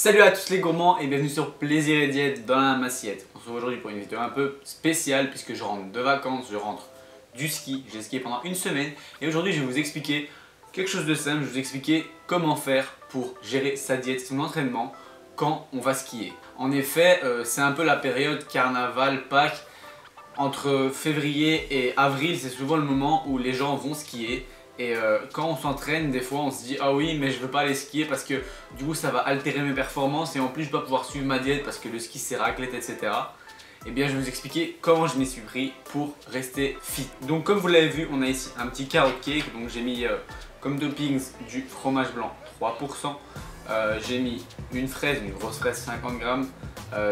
Salut à tous les gourmands et bienvenue sur Plaisir et Diète dans la Massiette. On se retrouve aujourd'hui pour une vidéo un peu spéciale puisque je rentre de vacances, je rentre du ski. J'ai skié pendant une semaine et aujourd'hui je vais vous expliquer quelque chose de simple. Je vais vous expliquer comment faire pour gérer sa diète, son entraînement quand on va skier. En effet, c'est un peu la période carnaval, Pâques. Entre février et avril, c'est souvent le moment où les gens vont skier. Et quand on s'entraîne, des fois on se dit ah oui mais je veux pas aller skier parce que du coup ça va altérer mes performances et en plus je vais pas pouvoir suivre ma diète parce que le ski c'est raclette etc. Et bien je vais vous expliquer comment je m'y suis pris pour rester fit. Donc comme vous l'avez vu, on a ici un petit carrot cake. Donc j'ai mis comme toppings du fromage blanc 3%. J'ai mis une fraise, une grosse fraise 50 grammes.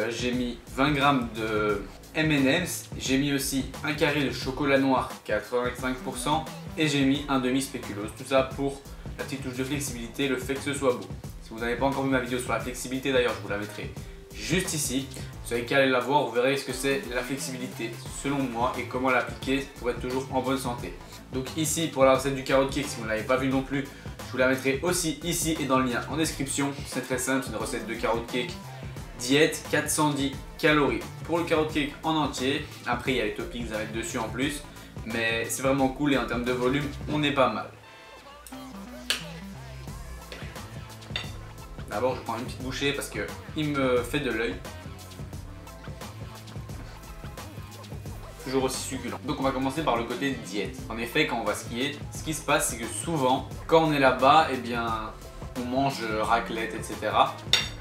J'ai mis 20 grammes de M&M's. J'ai mis aussi un carré de chocolat noir 85%. Et j'ai mis un demi spéculoos, tout ça pour la petite touche de flexibilité, le fait que ce soit beau. Si vous n'avez pas encore vu ma vidéo sur la flexibilité d'ailleurs, je vous la mettrai juste ici. Vous savez qu'à aller la voir, vous verrez ce que c'est la flexibilité selon moi et comment l'appliquer pour être toujours en bonne santé. Donc ici pour la recette du carrot cake, si vous ne l'avez pas vu non plus, je vous la mettrai aussi ici et dans le lien en description. C'est très simple, c'est une recette de carrot cake diète, 410 calories pour le carrot cake en entier. Après il y a les toppings à mettre dessus en plus. Mais c'est vraiment cool et en termes de volume, on est pas mal. D'abord, je prends une petite bouchée parce qu'il me fait de l'œil. Toujours aussi succulent. Donc on va commencer par le côté diète. En effet, quand on va skier, ce qui se passe, c'est que souvent, quand on est là-bas, eh bien, on mange raclette, etc.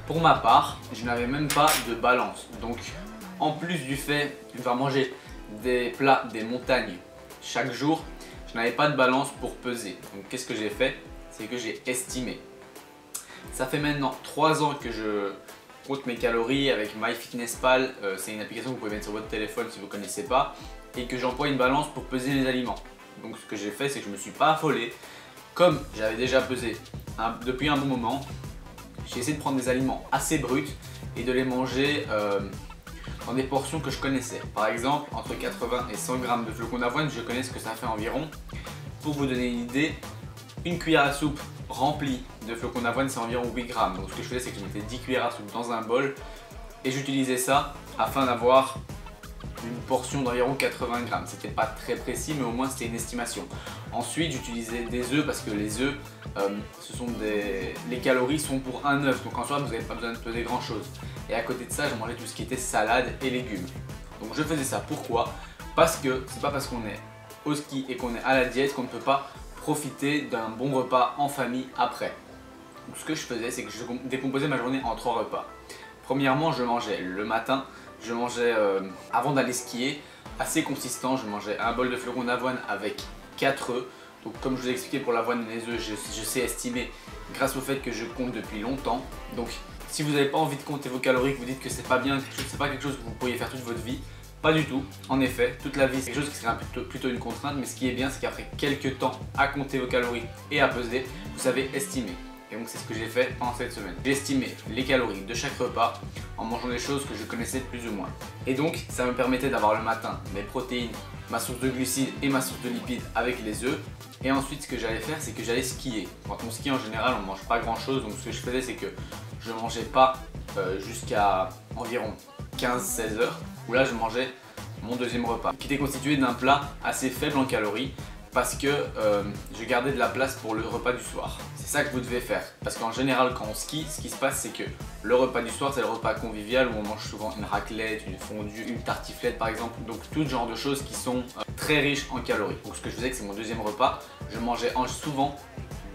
Pour ma part, je n'avais même pas de balance. Donc, en plus du fait de devoir manger des plats, des montagnes chaque jour, je n'avais pas de balance pour peser. Donc qu'est-ce que j'ai fait? C'est que j'ai estimé. Ça fait maintenant 3 ans que je compte mes calories avec MyFitnessPal. C'est une application que vous pouvez mettre sur votre téléphone si vous ne connaissez pas. Et que j'emploie une balance pour peser les aliments. Donc ce que j'ai fait, c'est que je ne me suis pas affolé. Comme j'avais déjà pesé depuis un bon moment, j'ai essayé de prendre des aliments assez bruts et de les manger dans des portions que je connaissais. Par exemple, entre 80 et 100 grammes de flocons d'avoine, je connais ce que ça fait environ. Pour vous donner une idée, une cuillère à soupe remplie de flocons d'avoine, c'est environ 8 grammes. Donc ce que je faisais, c'est que je mettais 10 cuillères à soupe dans un bol et j'utilisais ça afin d'avoir une portion d'environ 80 grammes. C'était pas très précis, mais au moins c'était une estimation. Ensuite, j'utilisais des œufs parce que les œufs, les calories sont pour un œuf. Donc en soi, vous n'avez pas besoin de peser grand chose. Et à côté de ça, je mangeais tout ce qui était salade et légumes. Donc je faisais ça. Pourquoi? Parce que c'est pas parce qu'on est au ski et qu'on est à la diète qu'on ne peut pas profiter d'un bon repas en famille après. Donc ce que je faisais, c'est que je décomposais ma journée en 3 repas. Premièrement, je mangeais le matin. Je mangeais avant d'aller skier, assez consistant. Je mangeais un bol de flocons d'avoine avec 4 œufs. Donc comme je vous ai expliqué pour l'avoine et les œufs, je sais estimer grâce au fait que je compte depuis longtemps. Donc si vous n'avez pas envie de compter vos calories, que vous dites que c'est pas bien, c'est pas quelque chose que vous pourriez faire toute votre vie, pas du tout. En effet, toute la vie c'est quelque chose qui serait plutôt une contrainte, mais ce qui est bien c'est qu'après quelques temps à compter vos calories et à peser, vous savez estimer. Et donc c'est ce que j'ai fait pendant cette semaine. J'ai estimé les calories de chaque repas en mangeant des choses que je connaissais plus ou moins. Et donc ça me permettait d'avoir le matin mes protéines, ma source de glucides et ma source de lipides avec les œufs. Et ensuite ce que j'allais faire, c'est que j'allais skier. Quand on skie en général on mange pas grand chose, donc ce que je faisais c'est que je mangeais pas jusqu'à environ 15-16 heures, où là je mangeais mon deuxième repas, qui était constitué d'un plat assez faible en calories, parce que je gardais de la place pour le repas du soir. C'est ça que vous devez faire, parce qu'en général quand on skie, ce qui se passe c'est que le repas du soir c'est le repas convivial où on mange souvent une raclette, une fondue, une tartiflette par exemple, donc tout genre de choses qui sont très riches en calories. Donc ce que je faisais, c'est mon deuxième repas, je mangeais souvent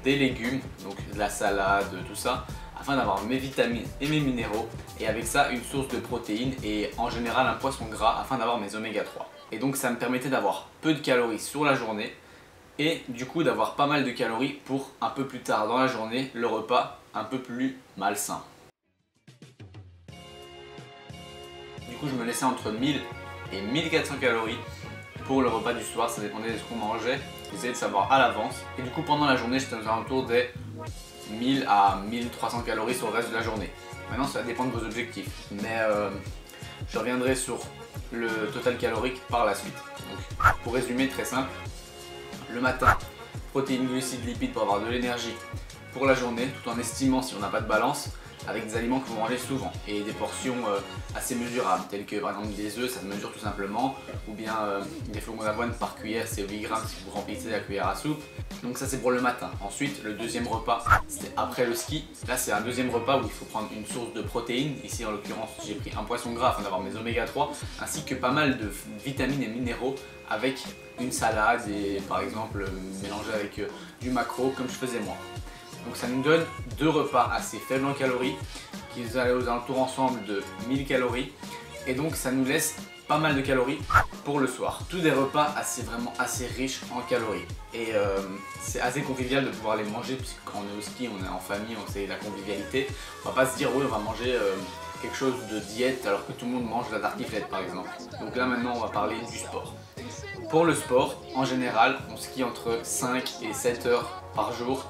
des légumes, donc de la salade, tout ça, afin d'avoir mes vitamines et mes minéraux, et avec ça une source de protéines et en général un poisson gras afin d'avoir mes oméga 3. Et donc ça me permettait d'avoir peu de calories sur la journée et du coup d'avoir pas mal de calories pour un peu plus tard dans la journée, le repas un peu plus malsain. Du coup je me laissais entre 1000 et 1400 calories pour le repas du soir, ça dépendait de ce qu'on mangeait, j'essayais de savoir à l'avance. Et du coup pendant la journée j'étais aux alentours des 1000 à 1300 calories sur le reste de la journée. Maintenant ça dépend de vos objectifs, mais je reviendrai sur le total calorique par la suite. Donc, pour résumer, très simple, le matin, protéines, glucides, lipides pour avoir de l'énergie pour la journée, tout en estimant si on n'a pas de balance. avec des aliments que vous mangez souvent et des portions assez mesurables, telles que par exemple des œufs, ça se mesure tout simplement, ou bien des flocons d'avoine par cuillère, c'est 8 grammes si vous remplissez la cuillère à soupe. Donc ça c'est pour le matin. Ensuite, le deuxième repas, c'était après le ski. Là c'est un deuxième repas où il faut prendre une source de protéines. Ici en l'occurrence j'ai pris un poisson gras afin d'avoir mes oméga 3, ainsi que pas mal de vitamines et minéraux avec une salade et par exemple mélangé avec du maquereau comme je faisais moi. Donc ça nous donne deux repas assez faibles en calories, qui allaient aux alentours ensemble de 1000 calories. Et donc ça nous laisse pas mal de calories pour le soir. Tous des repas vraiment assez riches en calories. Et c'est assez convivial de pouvoir les manger, puisque quand on est au ski, on est en famille, on sait la convivialité. On va pas se dire oui on va manger quelque chose de diète alors que tout le monde mange de la tartiflette par exemple. Donc là maintenant on va parler du sport. Pour le sport, en général, on skie entre 5 et 7 heures par jour.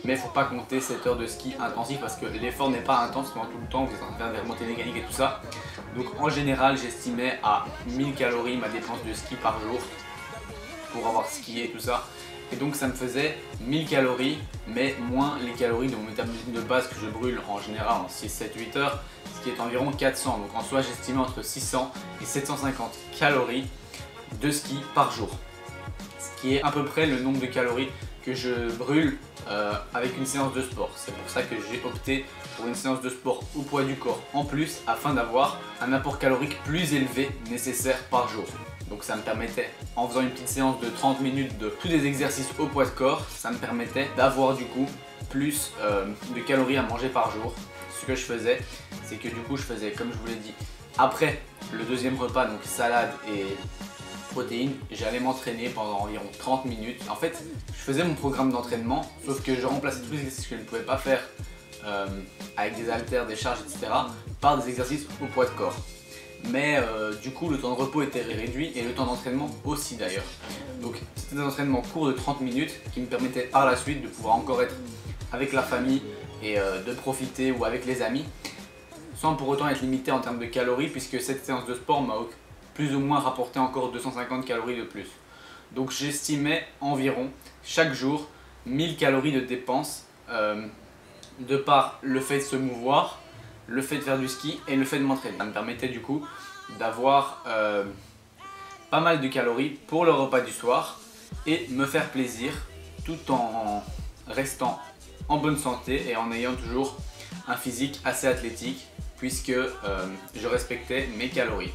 Mais il ne faut pas compter 7 heures de ski intensif parce que l'effort n'est pas intense pendant tout le temps, vous êtes en train de faire des remontées mécaniques et tout ça. Donc en général, j'estimais à 1000 calories ma dépense de ski par jour pour avoir skié et tout ça. Et donc ça me faisait 1000 calories, mais moins les calories de mon métabolisme de base que je brûle en général en 6, 7, 8 heures, ce qui est environ 400. Donc en soi, j'estimais entre 600 et 750 calories de ski par jour. Ce qui est à peu près le nombre de calories que je brûle avec une séance de sport. C'est pour ça que j'ai opté pour une séance de sport au poids du corps en plus, afin d'avoir un apport calorique plus élevé nécessaire par jour. Donc ça me permettait, en faisant une petite séance de 30 minutes de tous des exercices au poids de corps, ça me permettait d'avoir du coup plus de calories à manger par jour. Ce que je faisais, c'est que du coup je faisais, comme je vous l'ai dit, après le deuxième repas, donc salade et protéines, j'allais m'entraîner pendant environ 30 minutes. En fait, je faisais mon programme d'entraînement, sauf que je remplaçais tous les exercices que je ne pouvais pas faire avec des haltères, des charges, etc. par des exercices au poids de corps. Mais du coup, le temps de repos était réduit et le temps d'entraînement aussi d'ailleurs. Donc c'était des entraînements courts de 30 minutes qui me permettaient par la suite de pouvoir encore être avec la famille et de profiter, ou avec les amis, sans pour autant être limité en termes de calories, puisque cette séance de sport m'a plus ou moins rapporté encore 250 calories de plus. Donc j'estimais environ chaque jour 1000 calories de dépenses de par le fait de se mouvoir, le fait de faire du ski et le fait de m'entraîner. Ça me permettait du coup d'avoir pas mal de calories pour le repas du soir et me faire plaisir tout en restant en bonne santé et en ayant toujours un physique assez athlétique, puisque je respectais mes calories.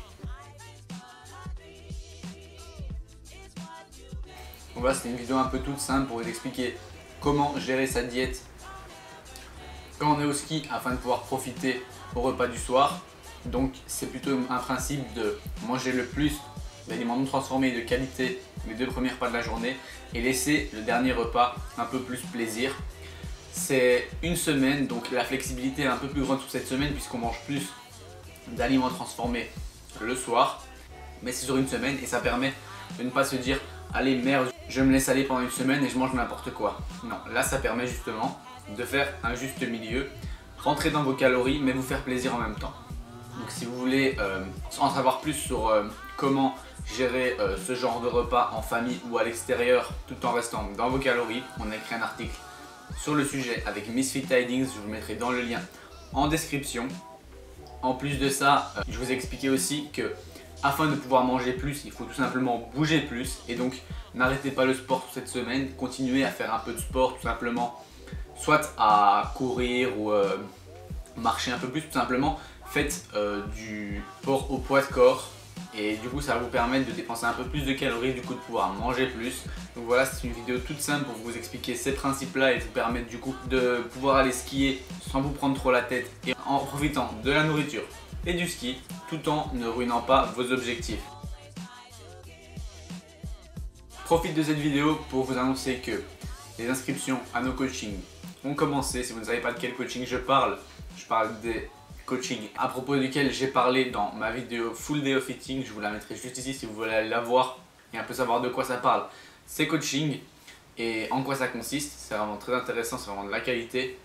Donc voilà, c'était une vidéo un peu toute simple pour vous expliquer comment gérer sa diète quand on est au ski afin de pouvoir profiter au repas du soir. Donc c'est plutôt un principe de manger le plus d'aliments non transformés et de qualité les 2 premiers repas de la journée et laisser le dernier repas un peu plus plaisir. C'est une semaine, donc la flexibilité est un peu plus grande sur cette semaine puisqu'on mange plus d'aliments transformés le soir, mais c'est sur une semaine et ça permet de ne pas se dire allez merde, je me laisse aller pendant une semaine et je mange n'importe quoi. Non, là ça permet justement de faire un juste milieu, rentrer dans vos calories mais vous faire plaisir en même temps. Donc si vous voulez en savoir plus sur comment gérer ce genre de repas en famille ou à l'extérieur tout en restant dans vos calories, on a écrit un article sur le sujet avec Misfit Tidings, je vous le mettrai dans le lien en description. En plus de ça, je vous ai expliqué aussi que afin de pouvoir manger plus, il faut tout simplement bouger plus, et donc n'arrêtez pas le sport cette semaine, continuez à faire un peu de sport tout simplement, soit à courir ou marcher un peu plus, tout simplement faites du sport au poids de corps et du coup ça va vous permettre de dépenser un peu plus de calories, du coup de pouvoir manger plus. Donc voilà, c'est une vidéo toute simple pour vous expliquer ces principes là et vous permettre du coup de pouvoir aller skier sans vous prendre trop la tête et en profitant de la nourriture et du ski tout en ne ruinant pas vos objectifs. Profite de cette vidéo pour vous annoncer que les inscriptions à nos coachings ont commencé. Si vous ne savez pas de quel coaching je parle des coachings à propos duquel j'ai parlé dans ma vidéo Full Day of Eating. Je vous la mettrai juste ici si vous voulez aller la voir et un peu savoir de quoi ça parle. Ces coachings et en quoi ça consiste, c'est vraiment très intéressant, c'est vraiment de la qualité.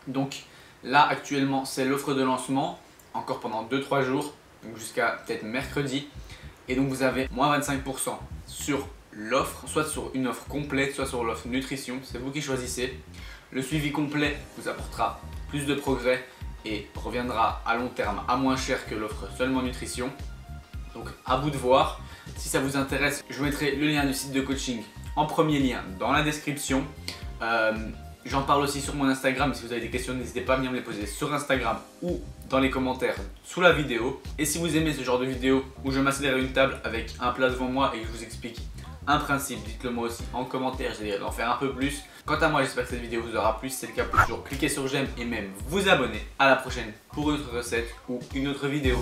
Donc là actuellement c'est l'offre de lancement, encore pendant 2-3 jours, donc jusqu'à peut-être mercredi. Et donc vous avez moins 25% sur l'offre, soit sur une offre complète, soit sur l'offre nutrition, c'est vous qui choisissez. Le suivi complet vous apportera plus de progrès et reviendra à long terme à moins cher que l'offre seulement nutrition. Donc à vous de voir. Si ça vous intéresse, je vous mettrai le lien du site de coaching en premier lien dans la description. J'en parle aussi sur mon Instagram. Si vous avez des questions, n'hésitez pas à venir me les poser sur Instagram ou dans les commentaires sous la vidéo. Et si vous aimez ce genre de vidéo où je m'assieds derrière une table avec un plat devant moi et que je vous explique un principe, dites-le moi aussi en commentaire, j'essaierai d'en faire un peu plus. Quant à moi, j'espère que cette vidéo vous aura plu. Si c'est le cas, vous pouvez toujours cliquer sur j'aime et même vous abonner. À la prochaine pour une autre recette ou une autre vidéo.